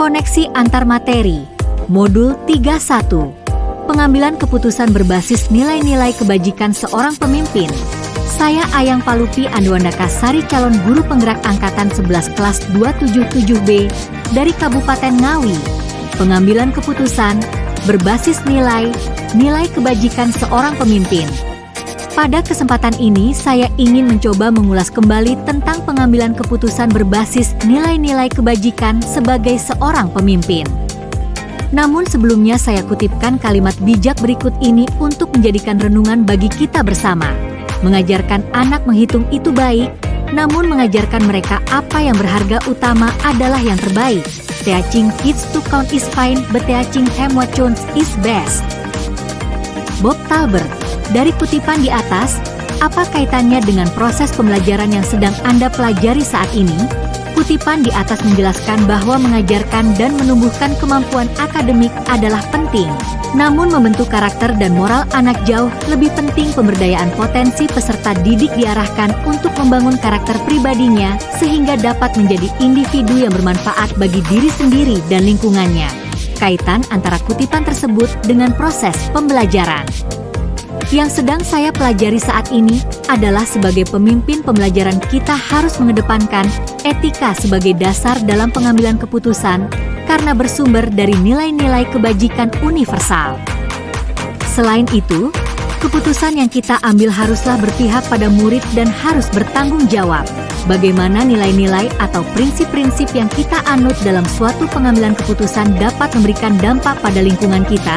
Koneksi antar materi. Modul 31. Pengambilan keputusan berbasis nilai-nilai kebajikan seorang pemimpin. Saya Ayang Palupi Andwandaka Sari, calon guru penggerak angkatan 11 kelas 277B dari Kabupaten Ngawi. Pengambilan keputusan berbasis nilai kebajikan seorang pemimpin. Pada kesempatan ini saya ingin mencoba mengulas kembali tentang pengambilan keputusan berbasis nilai-nilai kebajikan sebagai seorang pemimpin. Namun sebelumnya saya kutipkan kalimat bijak berikut ini untuk menjadikan renungan bagi kita bersama. Mengajarkan anak menghitung itu baik, namun mengajarkan mereka apa yang berharga utama adalah yang terbaik. Teaching kids to count is fine, but teaching them what counts is best. Bob Talbert. Dari kutipan di atas, apa kaitannya dengan proses pembelajaran yang sedang Anda pelajari saat ini? Kutipan di atas menjelaskan bahwa mengajarkan dan menumbuhkan kemampuan akademik adalah penting. Namun membentuk karakter dan moral anak jauh lebih penting. Pemberdayaan potensi peserta didik diarahkan untuk membangun karakter pribadinya sehingga dapat menjadi individu yang bermanfaat bagi diri sendiri dan lingkungannya. Kaitan antara kutipan tersebut dengan proses pembelajaran yang sedang saya pelajari saat ini adalah sebagai pemimpin pembelajaran kita harus mengedepankan etika sebagai dasar dalam pengambilan keputusan karena bersumber dari nilai-nilai kebajikan universal. Selain itu, keputusan yang kita ambil haruslah berpihak pada murid dan harus bertanggung jawab. Bagaimana nilai-nilai atau prinsip-prinsip yang kita anut dalam suatu pengambilan keputusan dapat memberikan dampak pada lingkungan kita?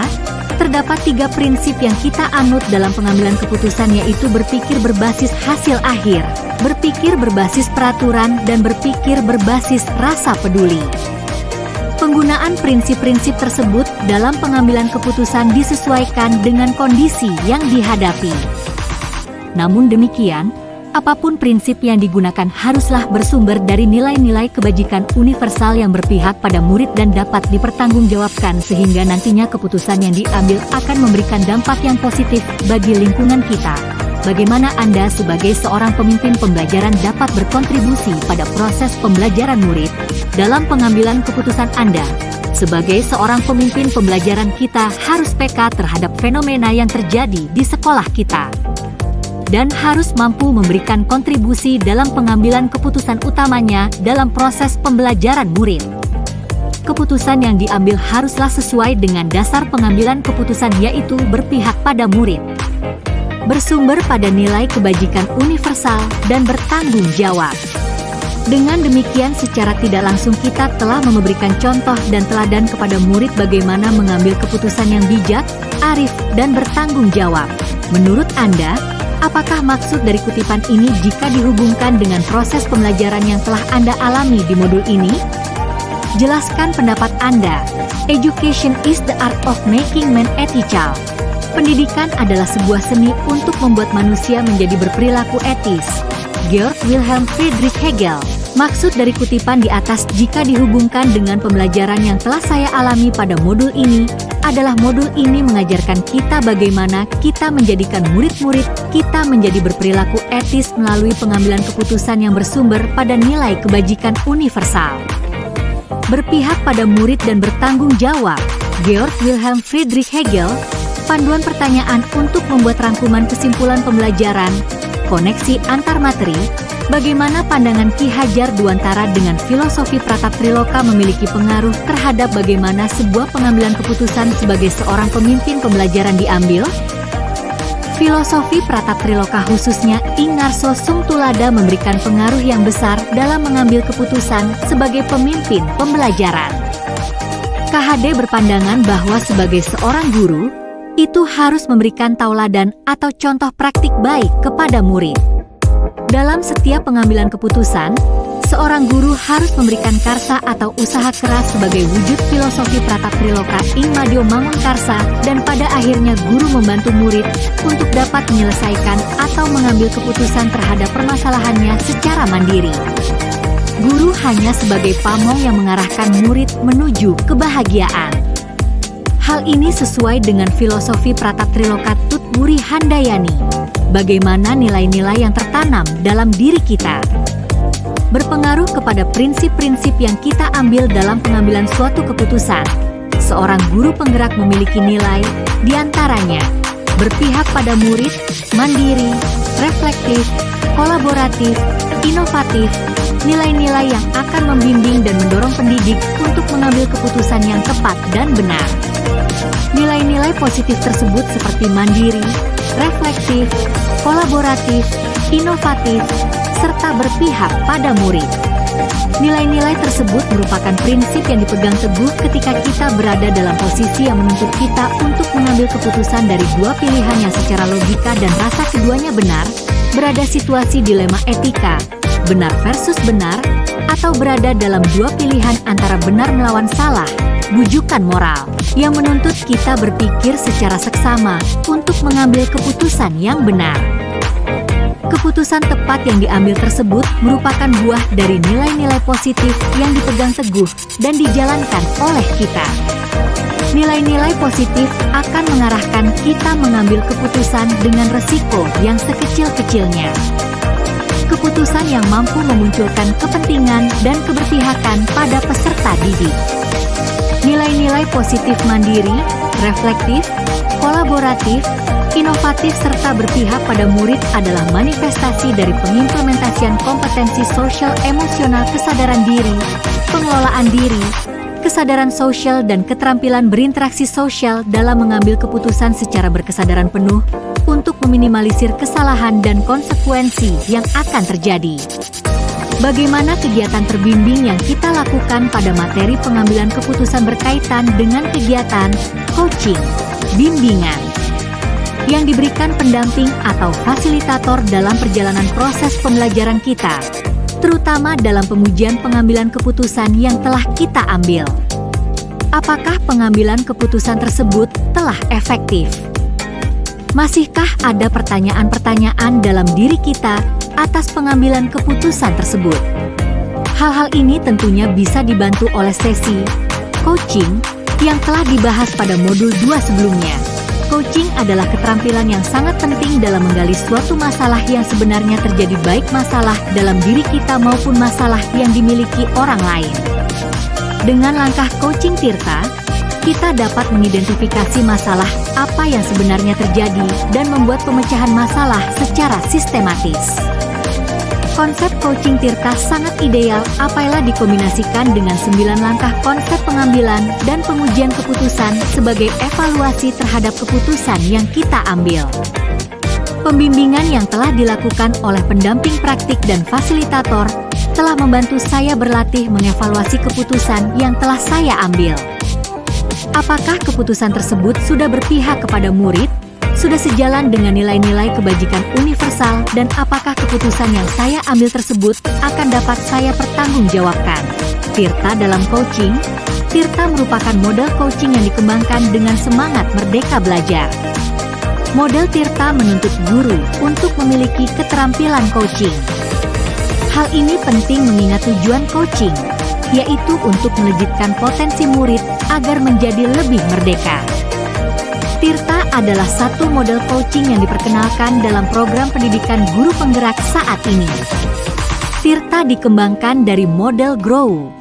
Terdapat 3 prinsip yang kita anut dalam pengambilan keputusan, yaitu berpikir berbasis hasil akhir, berpikir berbasis peraturan, dan berpikir berbasis rasa peduli. Penggunaan prinsip-prinsip tersebut dalam pengambilan keputusan disesuaikan dengan kondisi yang dihadapi. Namun demikian, apapun prinsip yang digunakan haruslah bersumber dari nilai-nilai kebajikan universal yang berpihak pada murid dan dapat dipertanggungjawabkan sehingga nantinya keputusan yang diambil akan memberikan dampak yang positif bagi lingkungan kita. Bagaimana Anda sebagai seorang pemimpin pembelajaran dapat berkontribusi pada proses pembelajaran murid dalam pengambilan keputusan Anda? Sebagai seorang pemimpin pembelajaran kita harus peka terhadap fenomena yang terjadi di sekolah kita dan harus mampu memberikan kontribusi dalam pengambilan keputusan utamanya dalam proses pembelajaran murid. Keputusan yang diambil haruslah sesuai dengan dasar pengambilan keputusan, yaitu berpihak pada murid, bersumber pada nilai kebajikan universal, dan bertanggung jawab. Dengan demikian secara tidak langsung kita telah memberikan contoh dan teladan kepada murid bagaimana mengambil keputusan yang bijak, arif, dan bertanggung jawab. Menurut Anda, apakah maksud dari kutipan ini jika dihubungkan dengan proses pembelajaran yang telah Anda alami di modul ini? Jelaskan pendapat Anda. Education is the art of making man ethical. Pendidikan adalah sebuah seni untuk membuat manusia menjadi berperilaku etis. Georg Wilhelm Friedrich Hegel. Maksud dari kutipan di atas jika dihubungkan dengan pembelajaran yang telah saya alami pada modul ini adalah modul ini mengajarkan kita bagaimana kita menjadikan murid-murid kita menjadi berperilaku etis melalui pengambilan keputusan yang bersumber pada nilai kebajikan universal. Berpihak pada murid dan bertanggung jawab. Georg Wilhelm Friedrich Hegel. Panduan pertanyaan untuk membuat rangkuman kesimpulan pembelajaran. Koneksi antar materi. Bagaimana pandangan Ki Hajar Dewantara dengan filosofi Pratatriloka memiliki pengaruh terhadap bagaimana sebuah pengambilan keputusan sebagai seorang pemimpin pembelajaran diambil? Filosofi Pratatriloka khususnya Ingarso Sungtulada memberikan pengaruh yang besar dalam mengambil keputusan sebagai pemimpin pembelajaran. KHD berpandangan bahwa sebagai seorang guru, itu harus memberikan tauladan atau contoh praktik baik kepada murid. Dalam setiap pengambilan keputusan, seorang guru harus memberikan karsa atau usaha keras sebagai wujud filosofi Pratatriloka ing madyo mangun karsa, dan pada akhirnya guru membantu murid untuk dapat menyelesaikan atau mengambil keputusan terhadap permasalahannya secara mandiri. Guru hanya sebagai pamong yang mengarahkan murid menuju kebahagiaan. Hal ini sesuai dengan filosofi Pratatriloka Tutwuri Handayani. Bagaimana nilai-nilai yang tertanam dalam diri kita. berpengaruh kepada prinsip-prinsip yang kita ambil dalam pengambilan suatu keputusan. Seorang guru penggerak memiliki nilai, diantaranya berpihak pada murid, mandiri, reflektif, kolaboratif, inovatif, nilai-nilai yang akan membimbing dan mendorong pendidik untuk mengambil keputusan yang tepat dan benar. Nilai-nilai positif tersebut seperti mandiri, reflektif, kolaboratif, inovatif, serta berpihak pada murid. Nilai-nilai tersebut merupakan prinsip yang dipegang teguh ketika kita berada dalam posisi yang menuntut kita untuk mengambil keputusan dari dua pilihan yang secara logika dan rasa keduanya benar, berada situasi dilema etika, benar versus benar, atau berada dalam dua pilihan antara benar melawan salah, bujukan moral, yang menuntut kita berpikir secara seksama untuk mengambil keputusan yang benar. Keputusan tepat yang diambil tersebut merupakan buah dari nilai-nilai positif yang dipegang teguh dan dijalankan oleh kita. Nilai-nilai positif akan mengarahkan kita mengambil keputusan dengan resiko yang sekecil-kecilnya. Keputusan yang mampu memunculkan kepentingan dan keberpihakan pada peserta didik. Nilai-nilai positif mandiri, reflektif, kolaboratif, inovatif serta berpihak pada murid adalah manifestasi dari pengimplementasian kompetensi sosial emosional kesadaran diri, pengelolaan diri, kesadaran sosial dan keterampilan berinteraksi sosial dalam mengambil keputusan secara berkesadaran penuh untuk meminimalisir kesalahan dan konsekuensi yang akan terjadi. Bagaimana kegiatan terbimbing yang kita lakukan pada materi pengambilan keputusan berkaitan dengan kegiatan coaching, bimbingan, yang diberikan pendamping atau fasilitator dalam perjalanan proses pembelajaran kita, terutama dalam pengujian pengambilan keputusan yang telah kita ambil. Apakah pengambilan keputusan tersebut telah efektif? Masihkah ada pertanyaan-pertanyaan dalam diri kita atas pengambilan keputusan tersebut? Hal-hal ini tentunya bisa dibantu oleh sesi coaching yang telah dibahas pada modul 2 sebelumnya. Coaching adalah keterampilan yang sangat penting dalam menggali suatu masalah yang sebenarnya terjadi, baik masalah dalam diri kita maupun masalah yang dimiliki orang lain. Dengan langkah coaching Tirta, kita dapat mengidentifikasi masalah apa yang sebenarnya terjadi dan membuat pemecahan masalah secara sistematis. Konsep coaching Tirta sangat ideal apabila dikombinasikan dengan 9 langkah konsep pengambilan dan pengujian keputusan sebagai evaluasi terhadap keputusan yang kita ambil. Pembimbingan yang telah dilakukan oleh pendamping praktik dan fasilitator telah membantu saya berlatih mengevaluasi keputusan yang telah saya ambil. Apakah keputusan tersebut sudah berpihak kepada murid? Sudah sejalan dengan nilai-nilai kebajikan universal, dan apakah keputusan yang saya ambil tersebut akan dapat saya pertanggungjawabkan? Tirta dalam coaching. Tirta merupakan model coaching yang dikembangkan dengan semangat merdeka belajar. Model Tirta menuntut guru untuk memiliki keterampilan coaching. Hal ini penting mengingat tujuan coaching, yaitu untuk melejitkan potensi murid agar menjadi lebih merdeka. Tirta adalah satu model coaching yang diperkenalkan dalam program pendidikan guru penggerak saat ini. Tirta dikembangkan dari model GROW.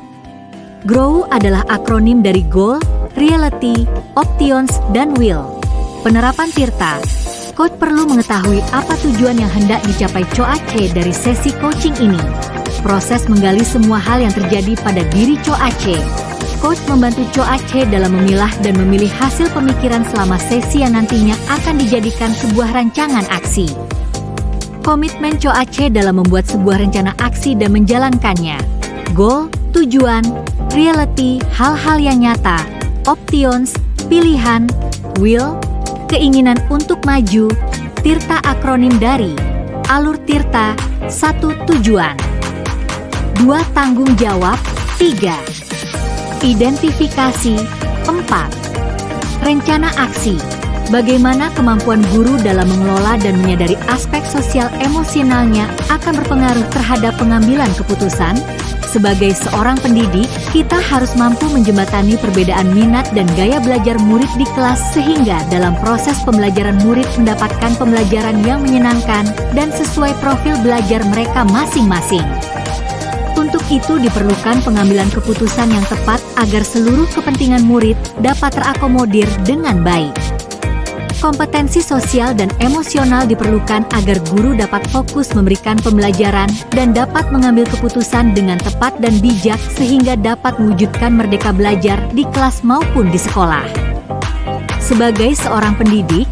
GROW adalah akronim dari Goal, Reality, Options, dan Will. Penerapan Tirta, coach perlu mengetahui apa tujuan yang hendak dicapai Coach dari sesi coaching ini. Proses menggali semua hal yang terjadi pada diri Coach. Coach membantu Coach dalam memilah dan memilih hasil pemikiran selama sesi yang nantinya akan dijadikan sebuah rancangan aksi. Komitmen Coach dalam membuat sebuah rencana aksi dan menjalankannya. Goal, tujuan, reality, hal-hal yang nyata, options, pilihan, will, keinginan untuk maju. Tirta akronim dari alur Tirta, 1 tujuan, 2 tanggung jawab, 3 identifikasi, 4 rencana aksi. Bagaimana kemampuan guru dalam mengelola dan menyadari aspek sosial emosionalnya akan berpengaruh terhadap pengambilan keputusan. Sebagai seorang pendidik, kita harus mampu menjembatani perbedaan minat dan gaya belajar murid di kelas sehingga dalam proses pembelajaran murid mendapatkan pembelajaran yang menyenangkan dan sesuai profil belajar mereka masing-masing. itu diperlukan pengambilan keputusan yang tepat agar seluruh kepentingan murid dapat terakomodir dengan baik. Kompetensi sosial dan emosional diperlukan agar guru dapat fokus memberikan pembelajaran dan dapat mengambil keputusan dengan tepat dan bijak sehingga dapat mewujudkan merdeka belajar di kelas maupun di sekolah. Sebagai seorang pendidik,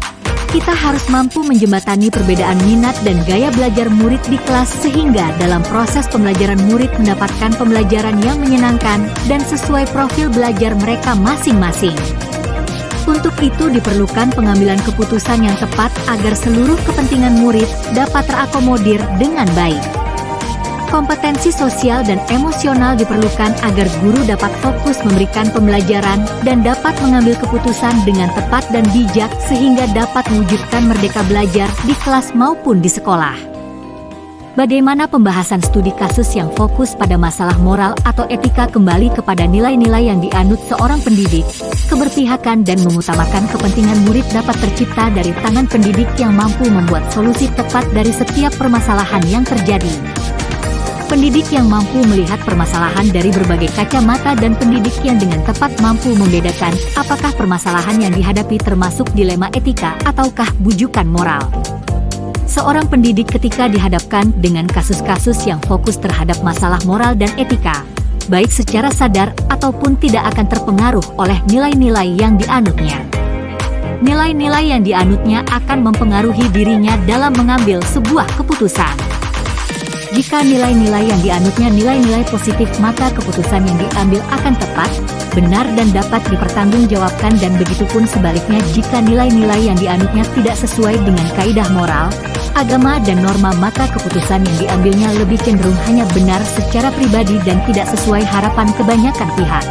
kita harus mampu menjembatani perbedaan minat dan gaya belajar murid di kelas sehingga dalam proses pembelajaran murid mendapatkan pembelajaran yang menyenangkan dan sesuai profil belajar mereka masing-masing. Untuk itu diperlukan pengambilan keputusan yang tepat agar seluruh kepentingan murid dapat terakomodir dengan baik. Kompetensi sosial dan emosional diperlukan agar guru dapat fokus memberikan pembelajaran dan dapat mengambil keputusan dengan tepat dan bijak sehingga dapat mewujudkan merdeka belajar di kelas maupun di sekolah. Bagaimana pembahasan studi kasus yang fokus pada masalah moral atau etika kembali kepada nilai-nilai yang dianut seorang pendidik, keberpihakan dan mengutamakan kepentingan murid dapat tercipta dari tangan pendidik yang mampu membuat solusi tepat dari setiap permasalahan yang terjadi. Pendidik yang mampu melihat permasalahan dari berbagai kacamata dan pendidik yang dengan tepat mampu membedakan apakah permasalahan yang dihadapi termasuk dilema etika ataukah bujukan moral. Seorang pendidik ketika dihadapkan dengan kasus-kasus yang fokus terhadap masalah moral dan etika, baik secara sadar ataupun tidak akan terpengaruh oleh nilai-nilai yang dianutnya. Nilai-nilai yang dianutnya akan mempengaruhi dirinya dalam mengambil sebuah keputusan. Jika nilai-nilai yang dianutnya nilai-nilai positif, maka keputusan yang diambil akan tepat, benar dan dapat dipertanggungjawabkan, dan begitupun sebaliknya jika nilai-nilai yang dianutnya tidak sesuai dengan kaidah moral, agama dan norma, maka keputusan yang diambilnya lebih cenderung hanya benar secara pribadi dan tidak sesuai harapan kebanyakan pihak.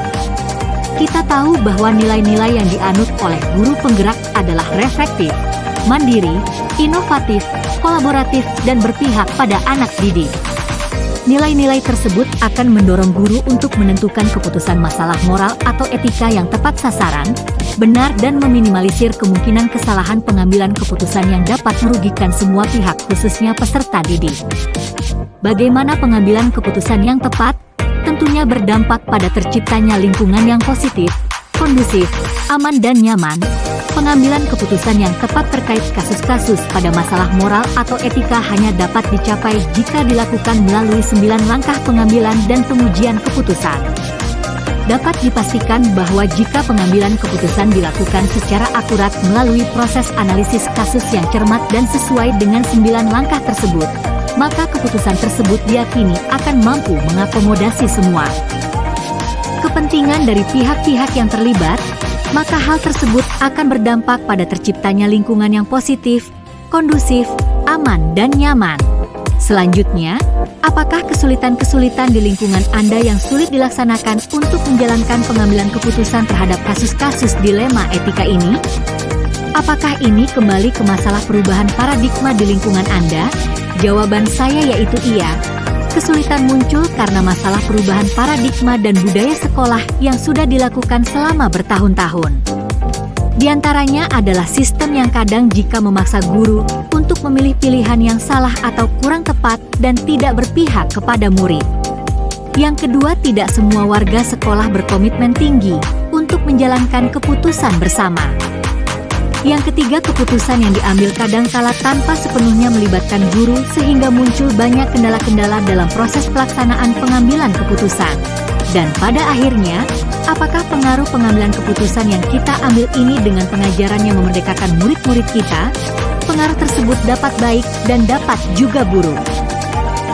Kita tahu bahwa nilai-nilai yang dianut oleh guru penggerak adalah reflektif, mandiri, inovatif, kolaboratif, dan berpihak pada anak didik. Nilai-nilai tersebut akan mendorong guru untuk menentukan keputusan masalah moral atau etika yang tepat sasaran, benar, dan meminimalisir kemungkinan kesalahan pengambilan keputusan yang dapat merugikan semua pihak, khususnya peserta didik. Bagaimana pengambilan keputusan yang tepat? Tentunya berdampak pada terciptanya lingkungan yang positif, kondusif, aman, dan nyaman. Pengambilan keputusan yang tepat terkait kasus-kasus pada masalah moral atau etika hanya dapat dicapai jika dilakukan melalui 9 langkah pengambilan dan pengujian keputusan. Dapat dipastikan bahwa jika pengambilan keputusan dilakukan secara akurat melalui proses analisis kasus yang cermat dan sesuai dengan 9 langkah tersebut, maka keputusan tersebut diyakini akan mampu mengakomodasi semua kepentingan dari pihak-pihak yang terlibat, maka hal tersebut akan berdampak pada terciptanya lingkungan yang positif, kondusif, aman, dan nyaman. Selanjutnya, apakah kesulitan-kesulitan di lingkungan Anda yang sulit dilaksanakan untuk menjalankan pengambilan keputusan terhadap kasus-kasus dilema etika ini? Apakah ini kembali ke masalah perubahan paradigma di lingkungan Anda? Jawaban saya yaitu iya. Kesulitan muncul karena masalah perubahan paradigma dan budaya sekolah yang sudah dilakukan selama bertahun-tahun. Di antaranya adalah sistem yang kadang jika memaksa guru untuk memilih pilihan yang salah atau kurang tepat dan tidak berpihak kepada murid. Yang kedua, tidak semua warga sekolah berkomitmen tinggi untuk menjalankan keputusan bersama. Yang ketiga, keputusan yang diambil kadangkala tanpa sepenuhnya melibatkan guru sehingga muncul banyak kendala-kendala dalam proses pelaksanaan pengambilan keputusan. Dan pada akhirnya, apakah pengaruh pengambilan keputusan yang kita ambil ini dengan pengajaran yang memerdekakan murid-murid kita? Pengaruh tersebut dapat baik dan dapat juga buruk.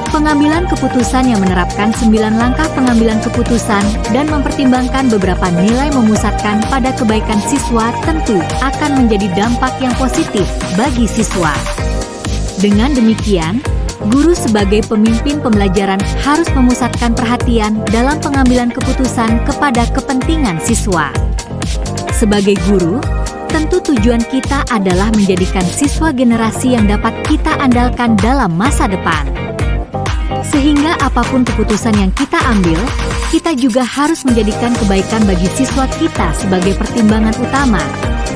Pengambilan keputusan yang menerapkan 9 langkah pengambilan keputusan dan mempertimbangkan beberapa nilai memusatkan pada kebaikan siswa tentu akan menjadi dampak yang positif bagi siswa. Dengan demikian, guru sebagai pemimpin pembelajaran harus memusatkan perhatian dalam pengambilan keputusan kepada kepentingan siswa. Sebagai guru, tentu tujuan kita adalah menjadikan siswa generasi yang dapat kita andalkan dalam masa depan. Sehingga apapun keputusan yang kita ambil, kita juga harus menjadikan kebaikan bagi siswa kita sebagai pertimbangan utama.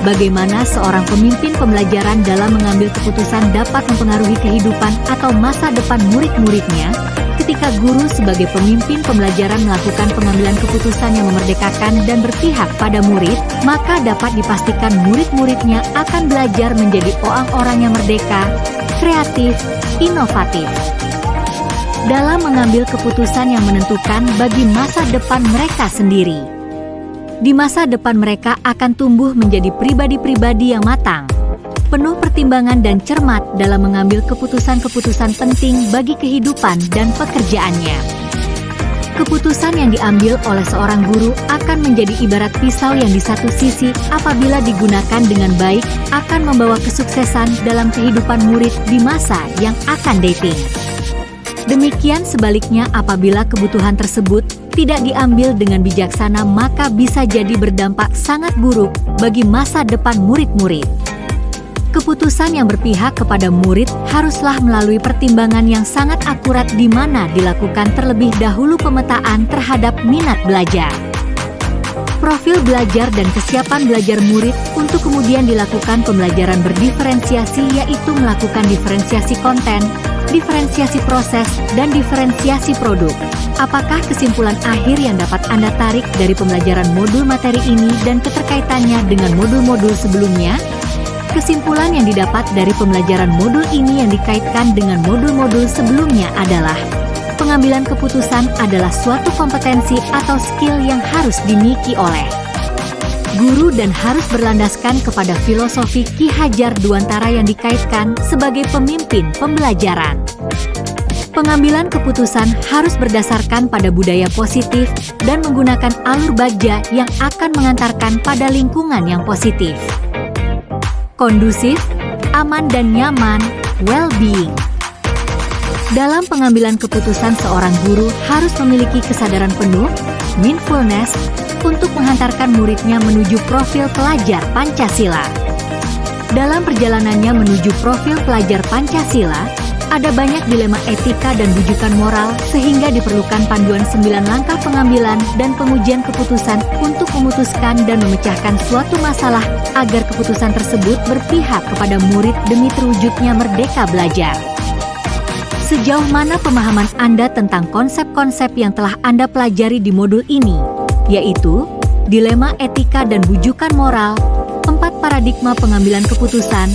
Bagaimana seorang pemimpin pembelajaran dalam mengambil keputusan dapat mempengaruhi kehidupan atau masa depan murid-muridnya? Ketika guru sebagai pemimpin pembelajaran melakukan pengambilan keputusan yang memerdekakan dan berpihak pada murid, maka dapat dipastikan murid-muridnya akan belajar menjadi orang-orang yang merdeka, kreatif, inovatif. Dalam mengambil keputusan yang menentukan bagi masa depan mereka sendiri. Di masa depan mereka akan tumbuh menjadi pribadi-pribadi yang matang, penuh pertimbangan dan cermat dalam mengambil keputusan-keputusan penting bagi kehidupan dan pekerjaannya. Keputusan yang diambil oleh seorang guru akan menjadi ibarat pisau yang di satu sisi apabila digunakan dengan baik akan membawa kesuksesan dalam kehidupan murid di masa yang akan dating. Demikian sebaliknya apabila kebutuhan tersebut tidak diambil dengan bijaksana maka bisa jadi berdampak sangat buruk bagi masa depan murid-murid. Keputusan yang berpihak kepada murid haruslah melalui pertimbangan yang sangat akurat di mana dilakukan terlebih dahulu pemetaan terhadap minat belajar, profil belajar dan kesiapan belajar murid untuk kemudian dilakukan pembelajaran berdiferensiasi yaitu melakukan diferensiasi konten, diferensiasi proses, dan diferensiasi produk. Apakah kesimpulan akhir yang dapat Anda tarik dari pembelajaran modul materi ini dan keterkaitannya dengan modul-modul sebelumnya? Kesimpulan yang didapat dari pembelajaran modul ini yang dikaitkan dengan modul-modul sebelumnya adalah pengambilan keputusan adalah suatu kompetensi atau skill yang harus dimiliki oleh guru dan harus berlandaskan kepada filosofi Ki Hajar Dewantara yang dikaitkan sebagai pemimpin pembelajaran. Pengambilan keputusan harus berdasarkan pada budaya positif dan menggunakan alur baja yang akan mengantarkan pada lingkungan yang positif, kondusif, aman dan nyaman, well-being. Dalam pengambilan keputusan seorang guru harus memiliki kesadaran penuh, mindfulness, untuk menghantarkan muridnya menuju profil pelajar Pancasila. Dalam perjalanannya menuju profil pelajar Pancasila, ada banyak dilema etika dan bujukan moral sehingga diperlukan panduan 9 langkah pengambilan dan pengujian keputusan untuk memutuskan dan memecahkan suatu masalah agar keputusan tersebut berpihak kepada murid demi terwujudnya merdeka belajar. Sejauh mana pemahaman Anda tentang konsep-konsep yang telah Anda pelajari di modul ini, yaitu dilema etika dan bujukan moral, 4 paradigma pengambilan keputusan,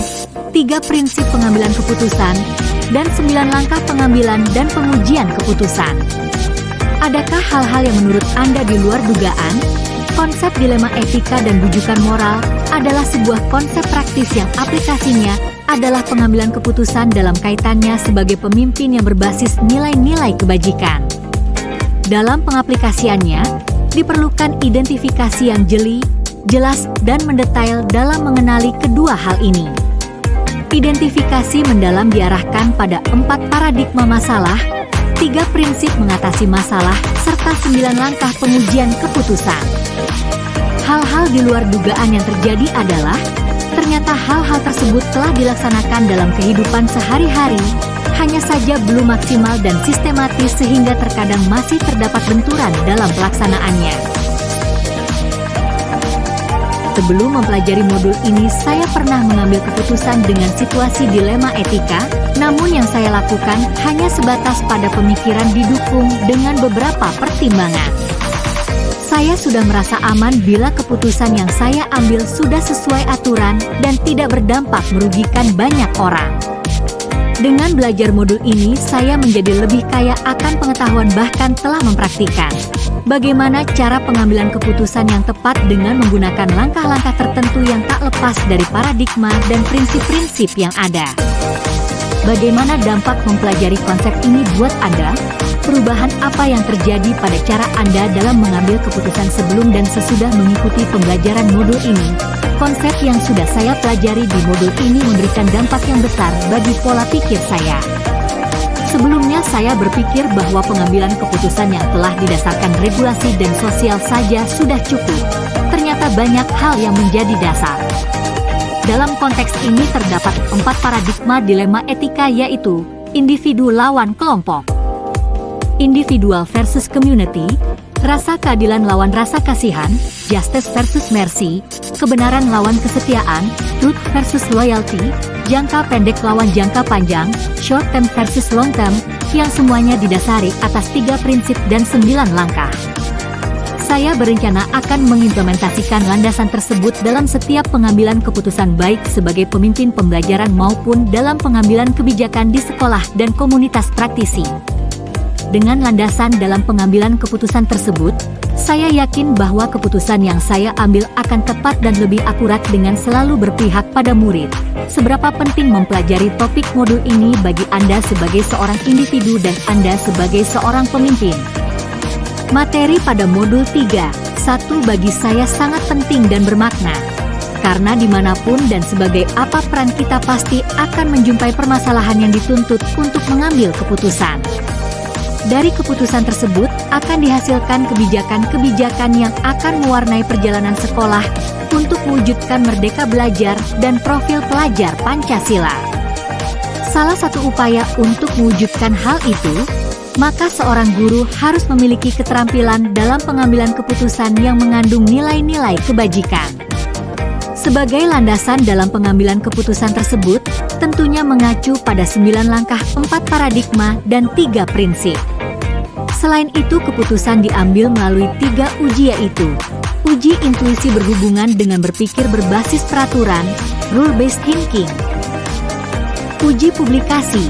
3 prinsip pengambilan keputusan, dan 9 langkah pengambilan dan pengujian keputusan. Adakah hal-hal yang menurut Anda di luar dugaan? Konsep dilema etika dan bujukan moral adalah sebuah konsep praktis yang aplikasinya adalah pengambilan keputusan dalam kaitannya sebagai pemimpin yang berbasis nilai-nilai kebajikan. Dalam pengaplikasiannya, diperlukan identifikasi yang jeli, jelas, dan mendetail dalam mengenali kedua hal ini. Identifikasi mendalam diarahkan pada 4 paradigma masalah, 3 prinsip mengatasi masalah, serta 9 langkah pengujian keputusan. Hal-hal di luar dugaan yang terjadi adalah, ternyata hal-hal tersebut telah dilaksanakan dalam kehidupan sehari-hari, hanya saja belum maksimal dan sistematis sehingga terkadang masih terdapat benturan dalam pelaksanaannya. Sebelum mempelajari modul ini, saya pernah mengambil keputusan dengan situasi dilema etika, namun yang saya lakukan hanya sebatas pada pemikiran didukung dengan beberapa pertimbangan. Saya sudah merasa aman bila keputusan yang saya ambil sudah sesuai aturan dan tidak berdampak merugikan banyak orang. Dengan belajar modul ini, saya menjadi lebih kaya akan pengetahuan bahkan telah mempraktikkan bagaimana cara pengambilan keputusan yang tepat dengan menggunakan langkah-langkah tertentu yang tak lepas dari paradigma dan prinsip-prinsip yang ada. Bagaimana dampak mempelajari konsep ini buat Anda? Perubahan apa yang terjadi pada cara Anda dalam mengambil keputusan sebelum dan sesudah mengikuti pembelajaran modul ini? Konsep yang sudah saya pelajari di modul ini memberikan dampak yang besar bagi pola pikir saya. Sebelumnya saya berpikir bahwa pengambilan keputusan yang telah didasarkan regulasi dan sosial saja sudah cukup. Ternyata banyak hal yang menjadi dasar. Dalam konteks ini terdapat 4 paradigma dilema etika yaitu individu lawan kelompok, individual versus community, Rasa keadilan lawan rasa kasihan, justice versus mercy, kebenaran lawan kesetiaan, truth versus loyalty, jangka pendek lawan jangka panjang, short term versus long term, yang semuanya didasari atas 3 prinsip dan 9 langkah. Saya berencana akan mengimplementasikan landasan tersebut dalam setiap pengambilan keputusan baik sebagai pemimpin pembelajaran maupun dalam pengambilan kebijakan di sekolah dan komunitas praktisi. Dengan landasan dalam pengambilan keputusan tersebut, saya yakin bahwa keputusan yang saya ambil akan tepat dan lebih akurat dengan selalu berpihak pada murid. Seberapa penting mempelajari topik modul ini bagi Anda sebagai seorang individu dan Anda sebagai seorang pemimpin? Materi pada modul 3.1 bagi saya sangat penting dan bermakna. Karena dimanapun dan sebagai apa peran kita pasti akan menjumpai permasalahan yang dituntut untuk mengambil keputusan. Dari keputusan tersebut akan dihasilkan kebijakan-kebijakan yang akan mewarnai perjalanan sekolah untuk mewujudkan merdeka belajar dan profil pelajar Pancasila. Salah satu upaya untuk mewujudkan hal itu, maka seorang guru harus memiliki keterampilan dalam pengambilan keputusan yang mengandung nilai-nilai kebajikan. Sebagai landasan dalam pengambilan keputusan tersebut, tentunya mengacu pada 9 langkah, 4 paradigma, dan 3 prinsip. Selain itu, keputusan diambil melalui 3 uji, yaitu uji intuisi berhubungan dengan berpikir berbasis peraturan, rule-based thinking. Uji publikasi,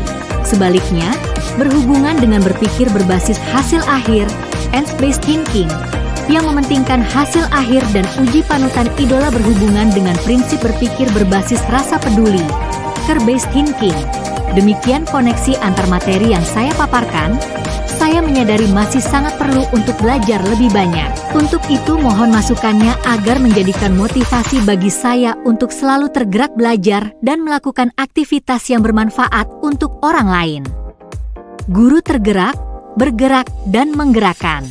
sebaliknya, berhubungan dengan berpikir berbasis hasil akhir, ends-based thinking, yang mementingkan hasil akhir, dan uji panutan idola berhubungan dengan prinsip berpikir berbasis rasa peduli, care-based thinking. Demikian koneksi antar materi yang saya paparkan. Saya menyadari masih sangat perlu untuk belajar lebih banyak. Untuk itu mohon masukannya agar menjadikan motivasi bagi saya untuk selalu tergerak belajar dan melakukan aktivitas yang bermanfaat untuk orang lain. Guru tergerak, bergerak, dan menggerakkan.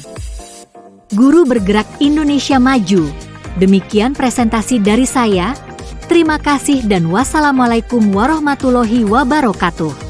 Guru Bergerak Indonesia Maju. Demikian presentasi dari saya. Terima kasih dan wassalamualaikum warahmatullahi wabarakatuh.